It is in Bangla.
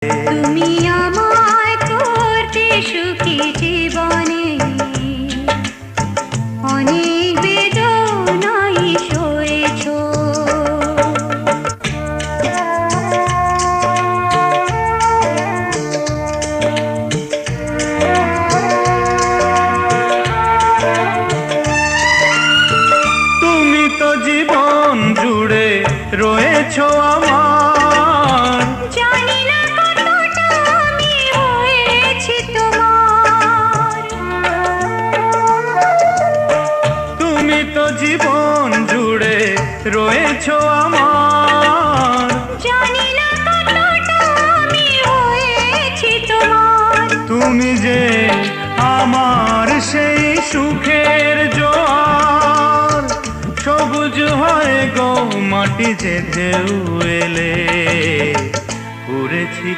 তুমি আমায় করতে সুখী জীবনে অনেক বেদনাই সয়েছো। তুমি তো জীবন জুড়ে রয়েছো আমার, জানি না কতটা আমি হয়েছি তোমার। তুমি তো জীবন জুড়ে রয়েছো আমার, জানি না কতটা আমি হয়েছি তোমার। তুমি যে আমার সেই সুখের জোয়ার, সবুজ হয় গো মাটি যে ঢেউ এলে, করেছি